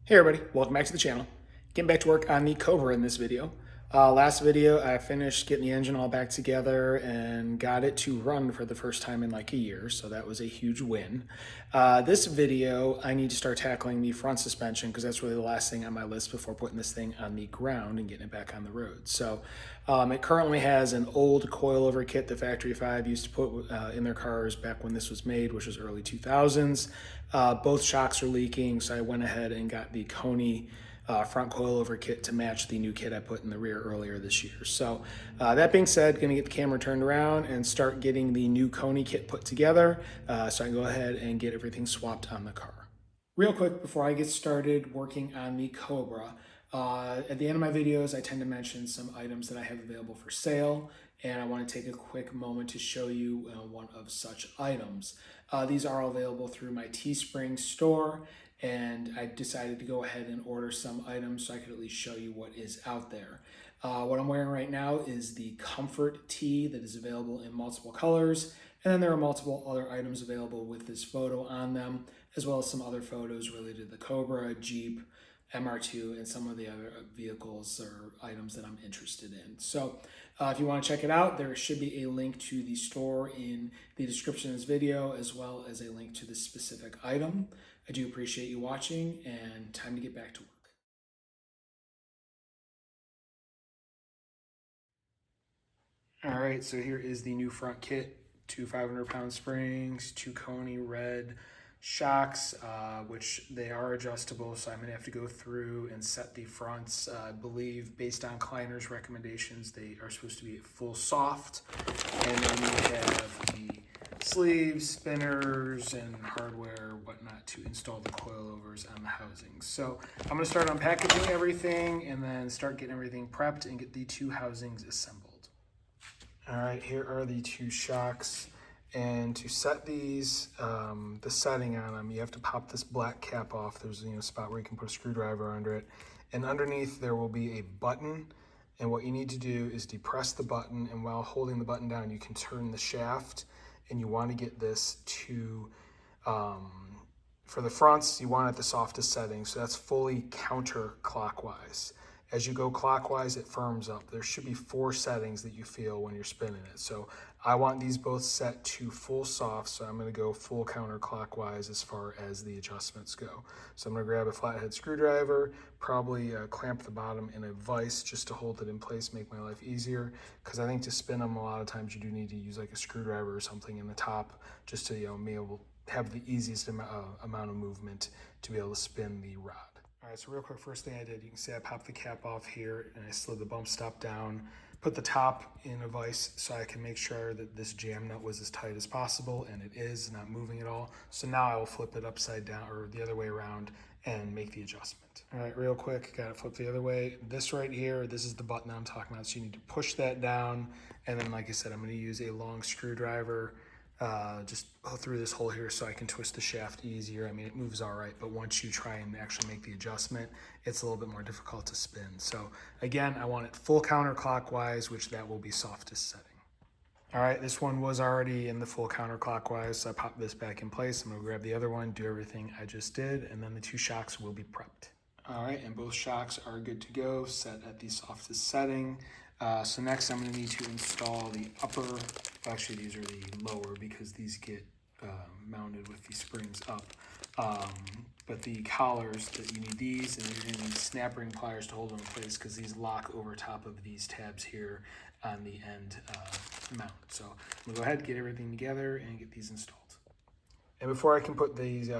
Hey everybody, welcome back to the channel. Getting back to work on the Cobra in this video. Last video I finished getting the engine all back together and got it to run for the first time in like a year, so that was a huge win. This video I need to start tackling the front suspension because that's really the last thing on my list before putting this thing on the ground and getting it back on the road. So it currently has an old coilover kit that Factory 5 used to put in their cars back when this was made, which was early 2000s. Both shocks are leaking, so I went ahead and got the Coney front coilover kit to match the new kit I put in the rear earlier this year. So that being said, gonna get the camera turned around and start getting the new Coney kit put together so I can go ahead and get everything swapped on the car. Real quick before I get started working on the Cobra, at the end of my videos I tend to mention some items that I have available for sale, and I want to take a quick moment to show you one of such items. These are all available through my Teespring store, and I decided to go ahead and order some items so I could at least show you what is out there. What I'm wearing right now is the Comfort tee that is available in multiple colors, and then there are multiple other items available with this photo on them, as well as some other photos related to the Cobra, Jeep, MR2, and some of the other vehicles or items that I'm interested in. So if you want to check it out, there should be a link to the store in the description of this video, as well as a link to the specific item. I do appreciate you watching, and time to get back to work. All right, so here is the new front kit. Two 500-pound springs, two Coney red shocks, which they are adjustable, so I'm gonna have to go through and set the fronts. I believe based on Kleiner's recommendations, they are supposed to be full soft, and then you have the sleeves, spinners, and hardware, whatnot, to install the coilovers on the housings. So I'm gonna start unpackaging everything and then start getting everything prepped and get the two housings assembled. All right, here are the two shocks. And to set these, the setting on them, you have to pop this black cap off. There's a spot where you can put a screwdriver under it. And underneath there will be a button. And what you need to do is depress the button, and while holding the button down, you can turn the shaft. And you want to get this to, for the fronts, you want it at the softest setting. So that's fully counterclockwise. As you go clockwise, it firms up. There should be 4 settings that you feel when you're spinning it. So I want these both set to full soft, so I'm gonna go full counterclockwise as far as the adjustments go. So I'm gonna grab a flathead screwdriver, probably clamp the bottom in a vise just to hold it in place, make my life easier. Because I think to spin them, a lot of times you do need to use like a screwdriver or something in the top just to be able to have the easiest amount of movement to be able to spin the rod. All right, so real quick, first thing I did, you can see I popped the cap off here and I slid the bump stop down, put the top in a vise so I can make sure that this jam nut was as tight as possible, and it is not moving at all. So now I will flip it upside down or the other way around and make the adjustment. All right, real quick, got it flipped the other way. This right here, this is the button I'm talking about. So you need to push that down. And then, like I said, I'm gonna use a long screwdriver just through this hole here so I can twist the shaft easier. I mean, it moves all right, but once you try and actually make the adjustment, it's a little bit more difficult to spin. So again, I want it full counterclockwise, which that will be softest setting. All right, this one was already in the full counterclockwise, so I popped this back in place. I'm gonna grab the other one, do everything I just did, and then the 2 shocks will be prepped. All right, and both shocks are good to go, set at the softest setting. So next I'm going to need to install the upper, actually these are the lower because these get mounted with the springs up. But the collars, that you need these, and you're going to need snap ring pliers to hold them in place because these lock over top of these tabs here on the end mount. So I'm going to go ahead and get everything together and get these installed. And before I can put these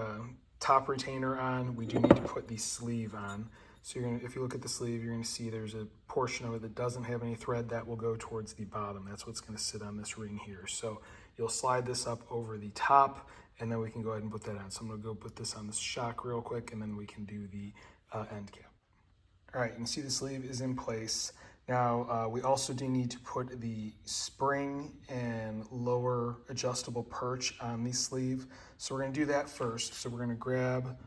top retainer on, we do need to put the sleeve on. So if you look at the sleeve, you're gonna see there's a portion of it that doesn't have any thread that will go towards the bottom. That's what's gonna sit on this ring here. So you'll slide this up over the top, and then we can go ahead and put that on. So I'm gonna go put this on this shock real quick, and then we can do the end cap. All right, you can see the sleeve is in place. Now, we also do need to put the spring and lower adjustable perch on the sleeve. So we're gonna do that first. So we're gonna grab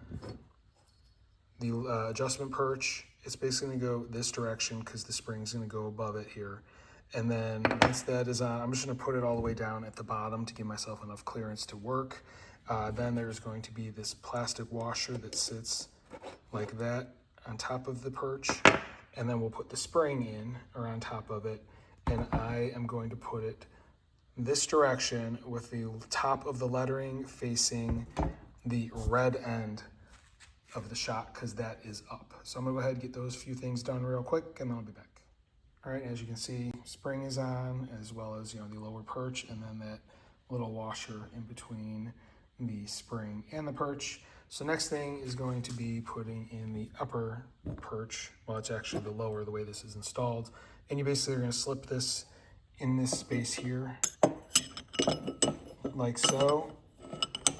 the adjustment perch. It's basically gonna go this direction because the spring's gonna go above it here. And then once that is on, I'm just gonna put it all the way down at the bottom to give myself enough clearance to work. Then there's going to be this plastic washer that sits like that on top of the perch, and then we'll put the spring in or on top of it, and I am going to put it this direction with the top of the lettering facing the red end of the shock because that is up. So I'm gonna go ahead and get those few things done real quick and then I'll be back. All right, as you can see, spring is on, as well as, the lower perch, and then that little washer in between the spring and the perch. So next thing is going to be putting in the upper perch. Well, it's actually the lower, the way this is installed. And you basically are gonna slip this in this space here, like so.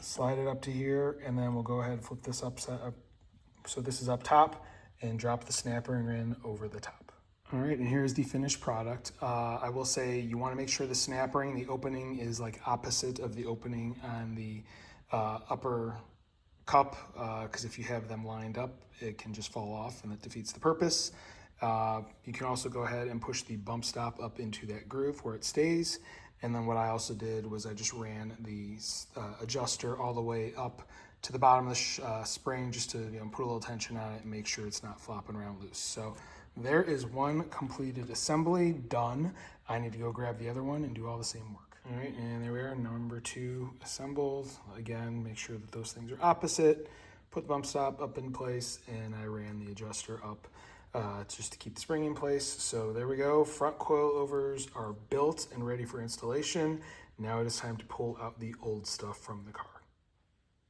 Slide it up to here, and then we'll go ahead and flip this up. So this is up top, and drop the snap ring in over the top. All right, and here's the finished product. I will say you want to make sure the snap ring, the opening is like opposite of the opening on the upper cup, because if you have them lined up, it can just fall off and that defeats the purpose. You can also go ahead and push the bump stop up into that groove where it stays. And then what I also did was I just ran the adjuster all the way up to the bottom of the spring just to put a little tension on it and make sure it's not flopping around loose. So there is one completed assembly done. I need to go grab the other one and do all the same work. All right, and there we are, number 2 assembled. Again, make sure that those things are opposite. Put the bump stop up in place, and I ran the adjuster up just to keep the spring in place. So there we go. Front coilovers are built and ready for installation. Now it is time to pull out the old stuff from the car.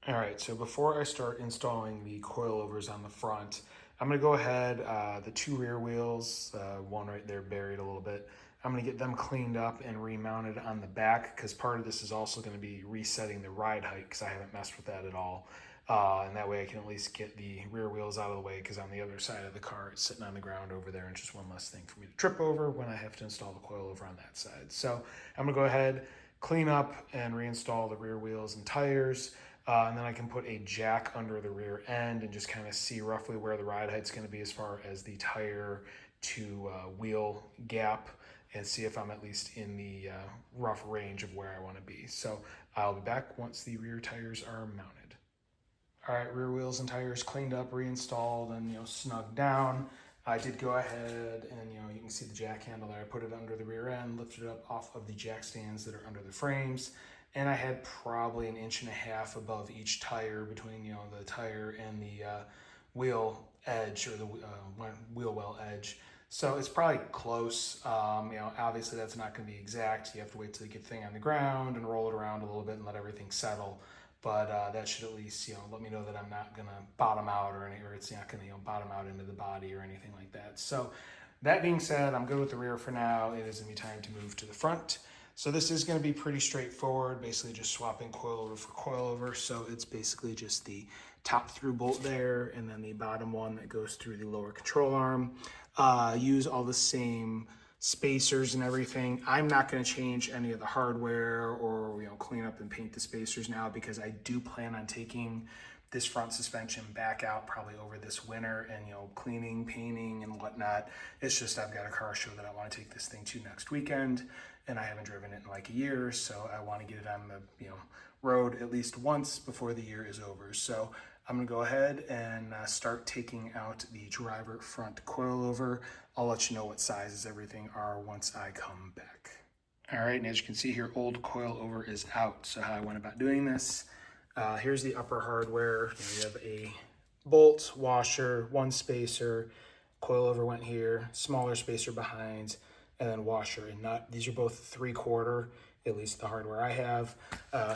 All right, so before I start installing the coilovers on the front, I'm gonna go ahead, the 2 rear wheels, one right there buried a little bit, I'm gonna get them cleaned up and remounted on the back because part of this is also gonna be resetting the ride height because I haven't messed with that at all. And that way I can at least get the rear wheels out of the way because on the other side of the car, it's sitting on the ground over there and just one less thing for me to trip over when I have to install the coilover on that side. So I'm gonna go ahead, clean up and reinstall the rear wheels and tires. And then I can put a jack under the rear end and just kind of see roughly where the ride height's going to be as far as the tire to wheel gap and see if I'm at least in the rough range of where I want to be. So I'll be back once the rear tires are mounted. All right, rear wheels and tires cleaned up, reinstalled, and snugged down. I did go ahead and you can see the jack handle there. I put it under the rear end, lifted it up off of the jack stands that are under the frames. And I had probably 1.5 inches above each tire between the tire and the wheel edge or the wheel well edge. So it's probably close. Obviously that's not going to be exact. You have to wait till you get the thing on the ground and roll it around a little bit and let everything settle. But that should at least let me know that I'm not going to bottom out or it's not going to bottom out into the body or anything like that. So that being said, I'm good with the rear for now. It is going to be time to move to the front. So this is going to be pretty straightforward, basically just swapping coilover for coilover. So it's basically just the top through bolt there and then the bottom one that goes through the lower control arm. Use all the same spacers and everything. I'm not going to change any of the hardware or clean up and paint the spacers now because I do plan on taking this front suspension back out probably over this winter and cleaning, painting and whatnot. It's just I've got a car show that I want to take this thing to next weekend and I haven't driven it in like a year, so I want to get it on the road at least once before the year is over. So I'm gonna go ahead and start taking out the driver front coilover. I'll let you know what sizes everything are once I come back. All right, and as you can see here, old coilover is out. So how I went about doing this, here's the upper hardware. You have a bolt, washer, 1 spacer, coilover went here, smaller spacer behind, and then washer and nut. These are both 3/4, at least the hardware I have.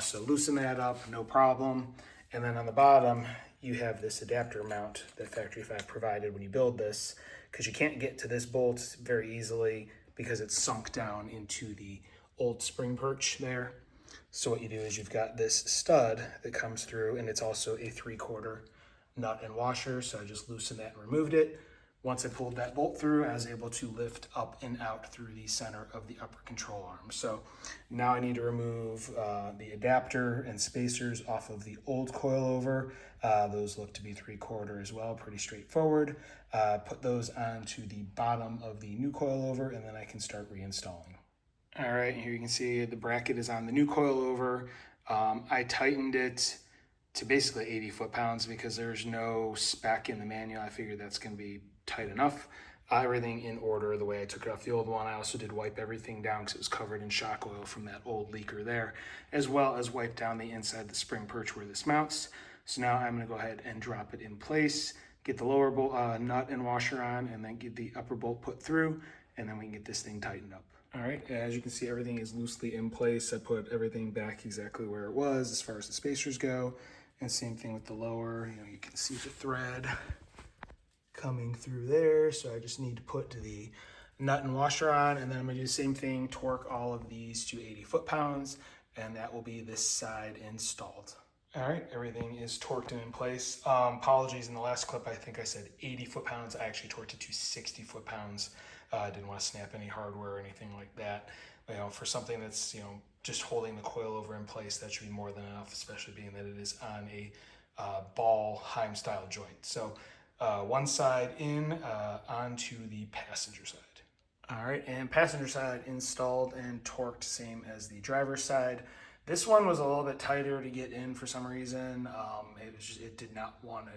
So loosen that up, no problem. And then on the bottom, you have this adapter mount that Factory 5 provided when you build this, because you can't get to this bolt very easily because it's sunk down into the old spring perch there. So what you do is you've got this stud that comes through and it's also a 3/4 nut and washer. So I just loosened that and removed it. Once I pulled that bolt through, I was able to lift up and out through the center of the upper control arm. So now I need to remove the adapter and spacers off of the old coilover. Those look to be 3/4 as well, pretty straightforward. Put those onto the bottom of the new coilover and then I can start reinstalling. All right, here you can see the bracket is on the new coilover. I tightened it to basically 80 foot-pounds because there's no spec in the manual. I figured that's going to be tight enough. Everything in order the way I took it off the old one. I also did wipe everything down because it was covered in shock oil from that old leaker there, as well as wipe down the inside of the spring perch where this mounts. So now I'm going to go ahead and drop it in place, get the lower bolt, nut and washer on, and then get the upper bolt put through, and then we can get this thing tightened up. All right, as you can see, everything is loosely in place. I put everything back exactly where it was as far as the spacers go. And same thing with the lower, you can see the thread coming through there. So I just need to put the nut and washer on, and then I'm gonna do the same thing, torque all of these to 80 foot-pounds, and that will be this side installed. All right, everything is torqued and in place. Apologies, in the last clip, I think I said 80 foot-pounds. I actually torqued it to 60 foot-pounds. I didn't want to snap any hardware or anything like that. For something that's, just holding the coilover in place, that should be more than enough, especially being that it is on a ball Heim style joint. So one side in onto the passenger side. All right, and passenger side installed and torqued, same as the driver's side. This one was a little bit tighter to get in for some reason. It did not want to,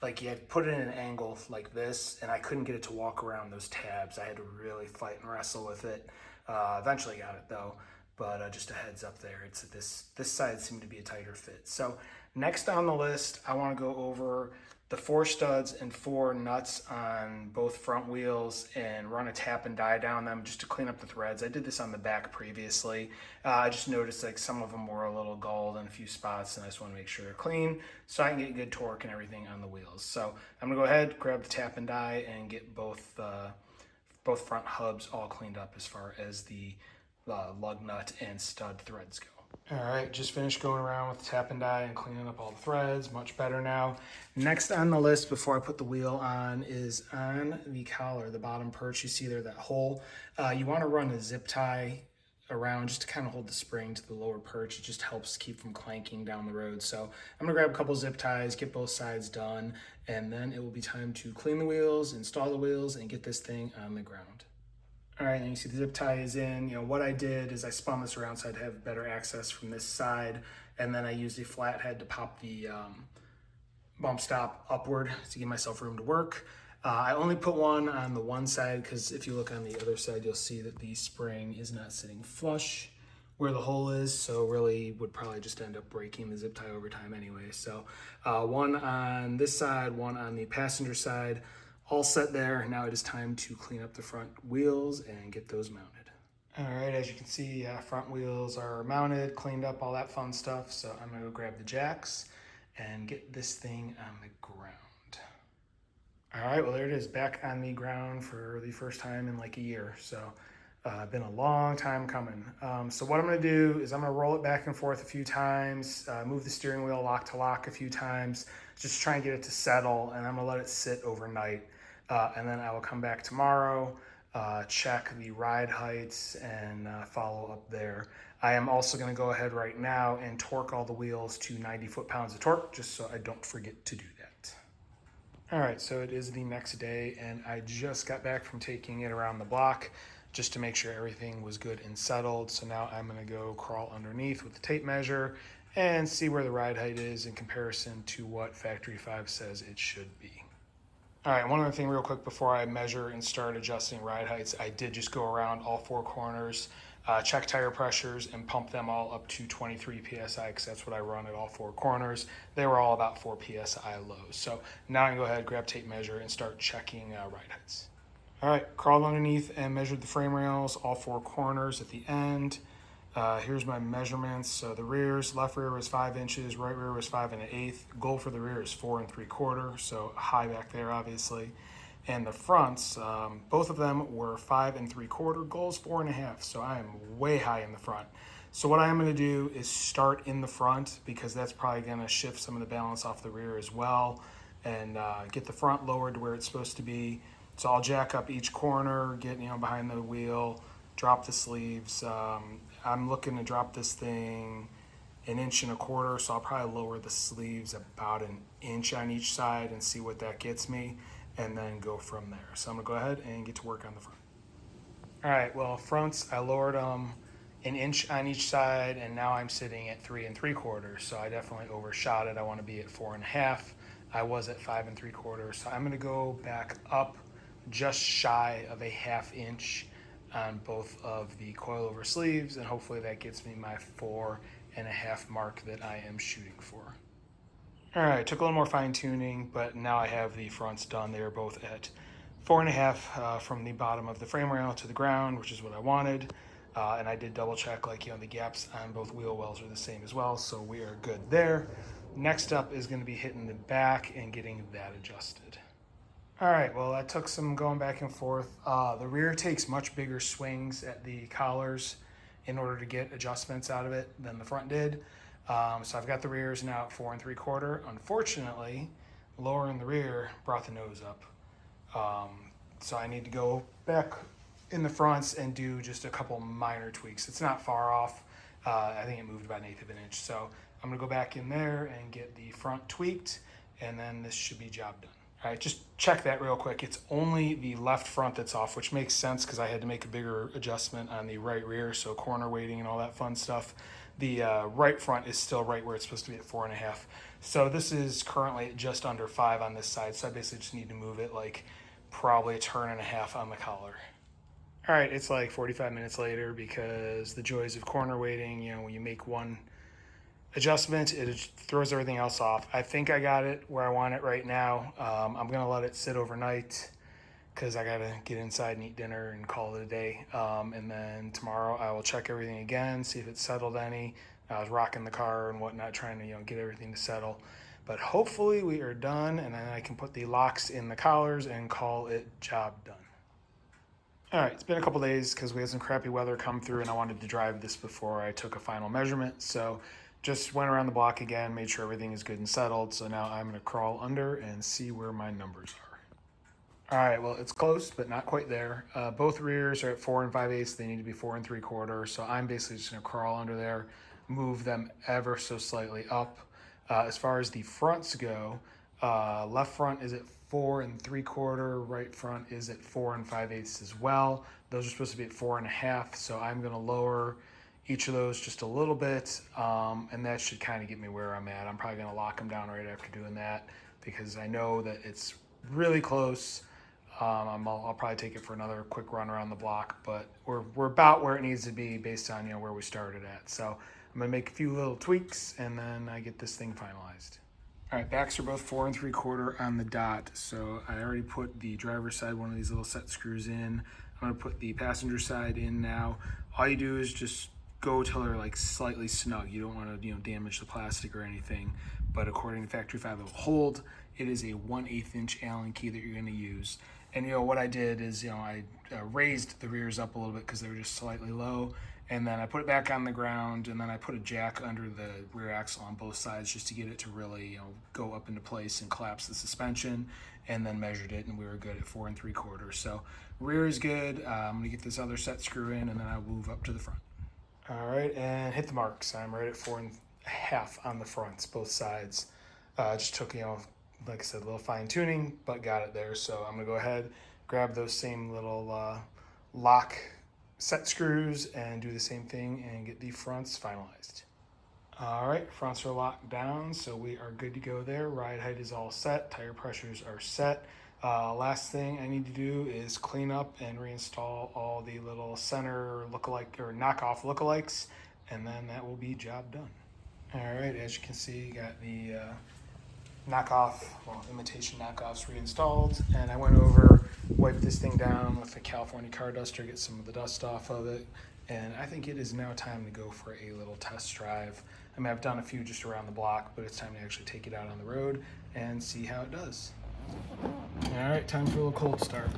like, you had to put it in an angle like this, and I couldn't get it to walk around those tabs. I had to really fight and wrestle with it. Eventually got it though, but just a heads up there. It's this side seemed to be a tighter fit. So next on the list, I want to go over the 4 studs and 4 nuts on both front wheels and run a tap and die down them just to clean up the threads. I did this on the back previously. I just noticed like some of them were a little galled in a few spots, and I just want to make sure they're clean so I can get good torque and everything on the wheels. So I'm gonna go ahead, grab the tap and die, and get both front hubs all cleaned up as far as the lug nut and stud threads go. All right, just finished going around with the tap and die and cleaning up all the threads. Much better now. Next on the list before I put the wheel on is on the collar, the bottom perch. You see there that hole. You want to run a zip tie around just to kind of hold the spring to the lower perch. It just helps keep from clanking down the road. So I'm gonna grab a couple zip ties, get both sides done, and then it will be time to clean the wheels, install the wheels, and get this thing on the ground. All right, and you see the zip tie is in. What I did is I spun this around so I'd have better access from this side, and then I used a flathead to pop the bump stop upward to give myself room to work. I only put one on the one side because if you look on the other side, you'll see that the spring is not sitting flush where the hole is, so really would probably just end up breaking the zip tie over time anyway. So one on this side, one on the passenger side, all set there. Now it is time to clean up the front wheels and get those mounted. All right, as you can see, front wheels are mounted, cleaned up, all that fun stuff. So I'm gonna go grab the jacks and get this thing on the ground. All right, well there it is, back on the ground for the first time in like a year. So been a long time coming. So what I'm gonna do is I'm gonna roll it back and forth a few times, move the steering wheel lock to lock a few times, just try and get it to settle, and I'm gonna let it sit overnight. And then I will come back tomorrow, check the ride heights, and follow up there. I am also going to go ahead right now and torque all the wheels to 90 foot-pounds of torque, just so I don't forget to do that. All right, so it is the next day, and I just got back from taking it around the block just to make sure everything was good and settled. So now I'm going to go crawl underneath with the tape measure and see where the ride height is in comparison to what Factory 5 says it should be. All right, one other thing real quick before I measure and start adjusting ride heights, I did just go around all 4 corners, check tire pressures, and pump them all up to 23 PSI because that's what I run at all 4 corners. They were all about 4 PSI lows. So now I can go ahead, grab tape measure, and start checking ride heights. All right, crawled underneath and measured the frame rails, all 4 corners at the end. Here's my measurements. So the rears, left rear was 5 inches, right rear was 5 1/8. Goal for the rear is 4 3/4, so high back there, obviously. And the fronts, both of them were 5 3/4. Goal is 4 1/2, so I am way high in the front. So what I am going to do is start in the front because that's probably going to shift some of the balance off the rear as well, and get the front lowered to where it's supposed to be. So I'll jack up each corner, get behind the wheel, drop the sleeves. I'm looking to drop this thing 1 1/4 inches, so I'll probably lower the sleeves about 1 inch on each side and see what that gets me, and then go from there. So I'm gonna go ahead and get to work on the front. All right, well, fronts, I lowered them an inch on each side, and now I'm sitting at 3 3/4. So I definitely overshot it. I want to be at 4.5. I was at 5 3/4. So I'm going to go back up just shy of a 1/2 inch on both of the coilover sleeves, and hopefully that gets me my 4.5 mark that I am shooting for. All right, took a little more fine tuning, but now I have the fronts done. They are both at 4.5 from the bottom of the frame rail to the ground, which is what I wanted. And I did double check, like, the gaps on both wheel wells are the same as well, so we are good there. Next up is going to be hitting the back and getting that adjusted. All right, well, that took some going back and forth. The rear takes much bigger swings at the collars in order to get adjustments out of it than the front did. So I've got the rears now at 4 3/4. Unfortunately, lowering the rear brought the nose up. So I need to go back in the fronts and do just a couple minor tweaks. It's not far off. I think it moved about 1/8 of an inch. So I'm gonna go back in there and get the front tweaked, and then this should be job done. All right, just check that real quick. It's only the left front that's off, which makes sense because I had to make a bigger adjustment on the right rear, so corner weighting and all that fun stuff. The right front is still right where it's supposed to be at 4.5. So this is currently at just under 5 on this side, so I basically just need to move it like probably a turn and a half on the collar. All right, it's like 45 minutes later because the joys of corner weighting, when you make one adjustment, it throws everything else off. I think I got it where I want it right now. I'm going to let it sit overnight because I got to get inside and eat dinner and call it a day. And then tomorrow I will check everything again, see if it's settled any. I was rocking the car and whatnot, trying to get everything to settle. But hopefully we are done, and then I can put the locks in the collars and call it job done. All right, it's been a couple days because we had some crappy weather come through, and I wanted to drive this before I took a final measurement. So just went around the block again, made sure everything is good and settled. So now I'm going to crawl under and see where my numbers are. All right, well, it's close, but not quite there. Both rears are at 4 5/8. They need to be 4 3/4. So I'm basically just going to crawl under there, move them ever so slightly up. As far as the fronts go, left front is at 4 3/4. Right front is at 4 5/8 as well. Those are supposed to be at 4.5. So I'm going to lower each of those just a little bit, and that should kind of get me where I'm at. I'm probably going to lock them down right after doing that because I know that it's really close. I'll probably take it for another quick run around the block, but we're about where it needs to be based on where we started at. So I'm gonna make a few little tweaks and then I get this thing finalized. All right, backs are both 4 3/4 on the dot. So I already put the driver's side, one of these little set screws in. I'm gonna put the passenger side in now. All you do is just go till they're like slightly snug. You don't want to damage the plastic or anything. But according to Factory 5, it will hold. It is a 1/8 inch Allen key that you're going to use. And what I did is I raised the rears up a little bit because they were just slightly low, and then I put it back on the ground, and then I put a jack under the rear axle on both sides just to get it to really go up into place and collapse the suspension, and then measured it, and we were good at 4 3/4. So rear is good. I'm going to get this other set screw in, and then I'll move up to the front. All right, and hit the marks. I'm right at 4.5 on the fronts, both sides. Just took, like I said, a little fine tuning, but got it there. So I'm gonna go ahead, grab those same little lock set screws and do the same thing and get the fronts finalized. All right, fronts are locked down, so we are good to go there. Ride height is all set, tire pressures are set. Last thing I need to do is clean up and reinstall all the little center lookalike or knockoff lookalikes, and then that will be job done. All right, as you can see, you got the imitation knockoffs reinstalled, and I went over, wiped this thing down with a California car duster, get some of the dust off of it, and I think it is now time to go for a little test drive. I mean, I've done a few just around the block, but it's time to actually take it out on the road and see how it does. All right, time for a little cold start.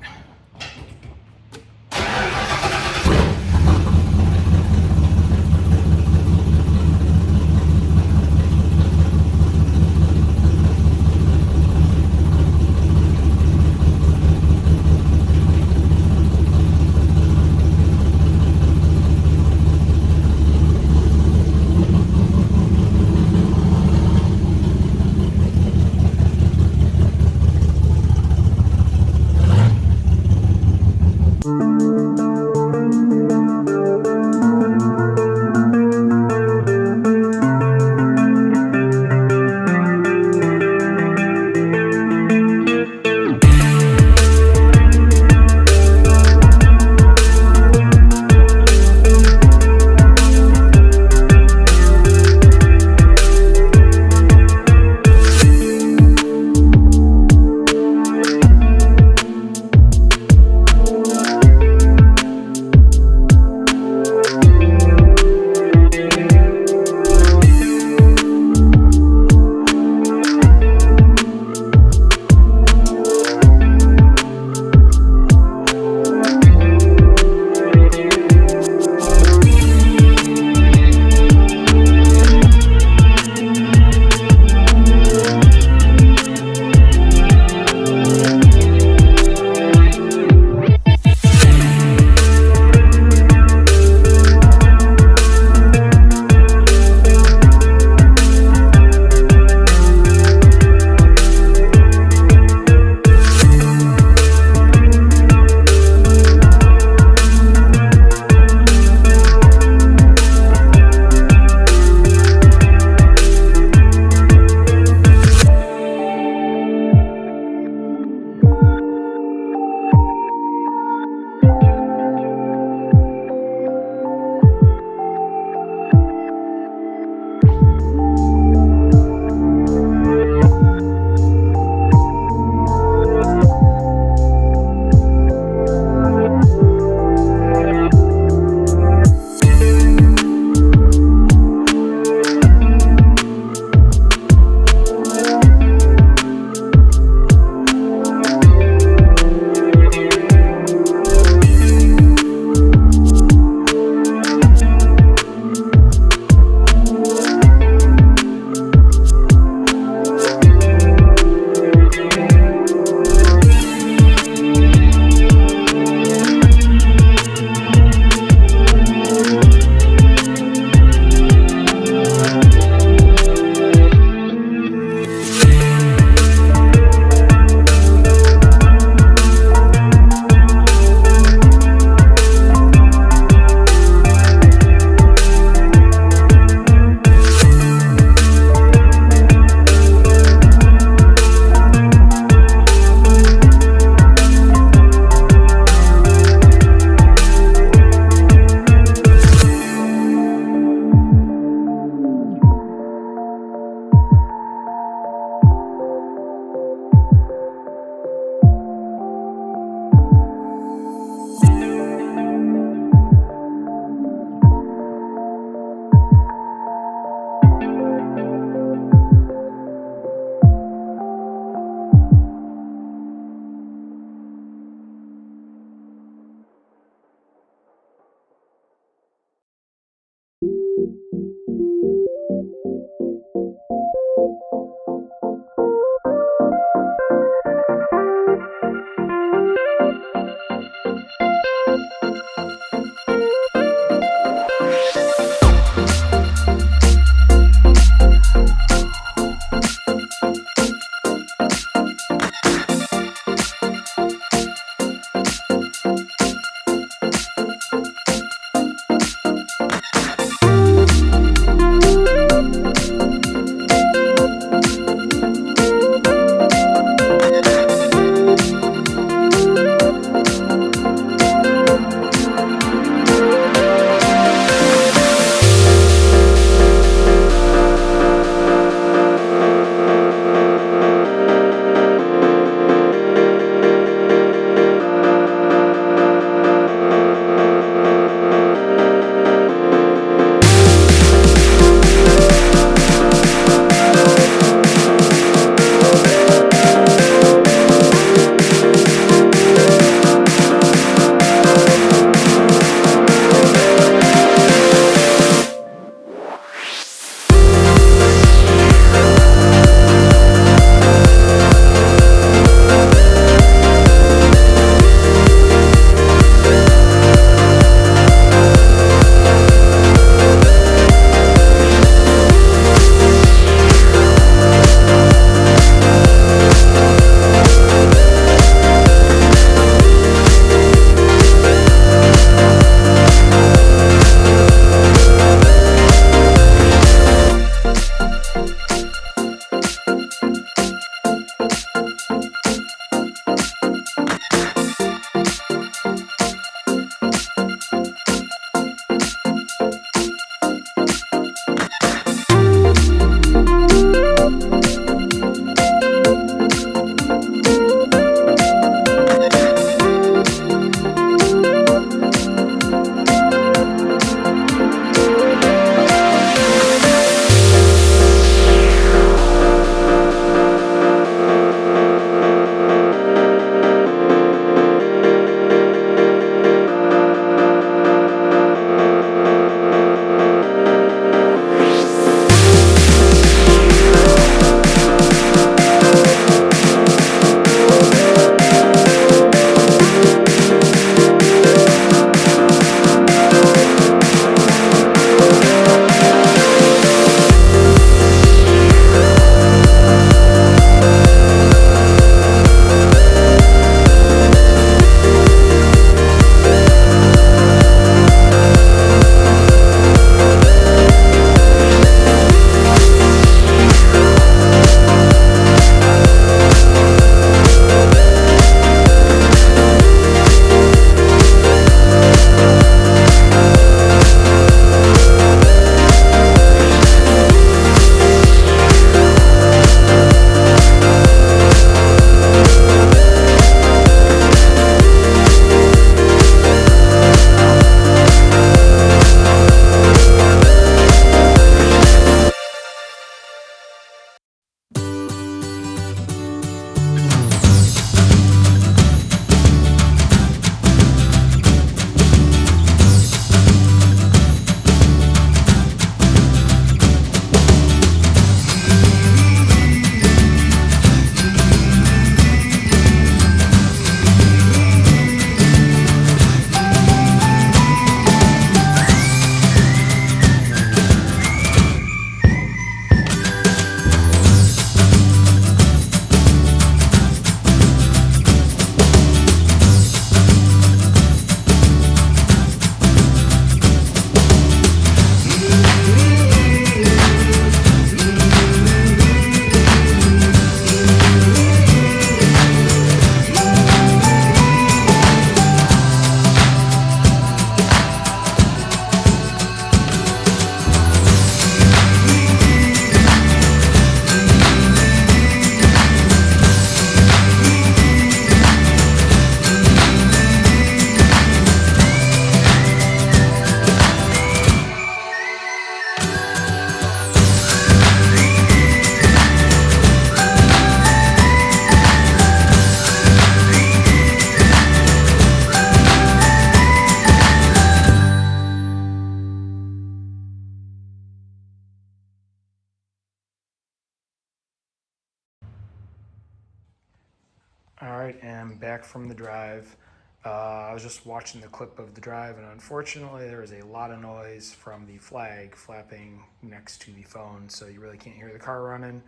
All right, and back from the drive. I was just watching the clip of the drive, and unfortunately, there was a lot of noise from the flag flapping next to the phone, so you really can't hear the car running.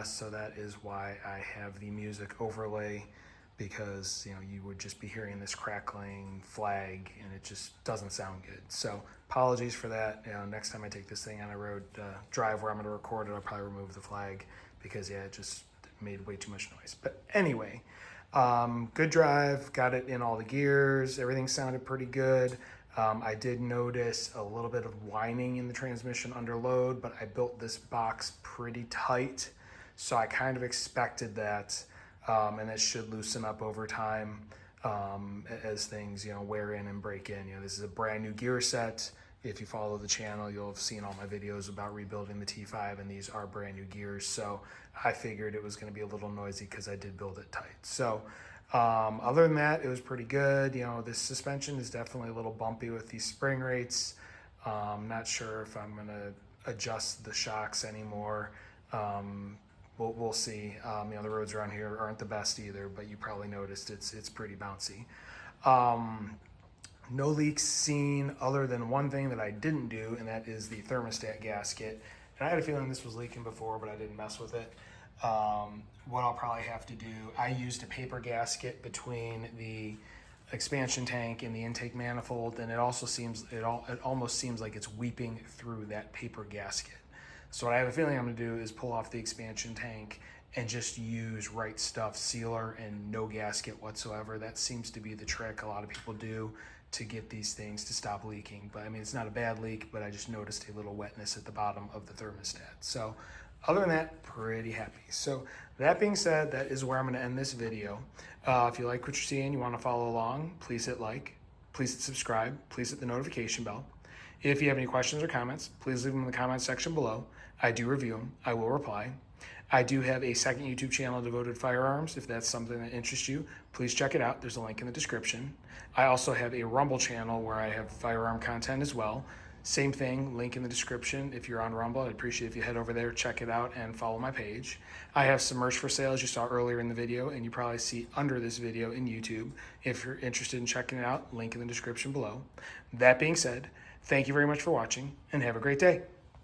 So that is why I have the music overlay, because you would just be hearing this crackling flag, and it just doesn't sound good. So apologies for that. Next time I take this thing on a road drive where I'm going to record it, I'll probably remove the flag because it just made way too much noise. But anyway, good drive, got it in all the gears, everything sounded pretty good. I did notice a little bit of whining in the transmission under load, but I built this box pretty tight, so I kind of expected that, and it should loosen up over time as things wear in and break in. This is a brand new gear set. If you follow the channel, you'll have seen all my videos about rebuilding the T5, and these are brand new gears. So I figured it was going to be a little noisy because I did build it tight. So other than that, it was pretty good. This suspension is definitely a little bumpy with these spring rates. Not sure if I'm going to adjust the shocks anymore. We'll see. The roads around here aren't the best either, but you probably noticed it's pretty bouncy. No leaks seen other than one thing that I didn't do, and that is the thermostat gasket. And I had a feeling this was leaking before, but I didn't mess with it. What I'll probably have to do, I used a paper gasket between the expansion tank and the intake manifold, and it almost seems like it's weeping through that paper gasket. So what I have a feeling I'm going to do is pull off the expansion tank and just use Right Stuff sealer and no gasket whatsoever. That seems to be the trick a lot of people do to get these things to stop leaking. But I mean, it's not a bad leak, but I just noticed a little wetness at the bottom of the thermostat. So other than that, pretty happy. So that being said, that is where I'm going to end this video. If you like what you're seeing, you want to follow along, please hit like, please hit subscribe, please hit the notification bell. If you have any questions or comments, please leave them in the comment section below. I do review them. I will reply. I do have a second YouTube channel devoted to firearms. If that's something that interests you, please check it out. There's a link in the description. I also have a Rumble channel where I have firearm content as well. Same thing, link in the description. If you're on Rumble, I'd appreciate if you head over there, check it out, and follow my page. I have some merch for sale, as you saw earlier in the video, and you probably see under this video in YouTube. If you're interested in checking it out, link in the description below. That being said, thank you very much for watching, and have a great day.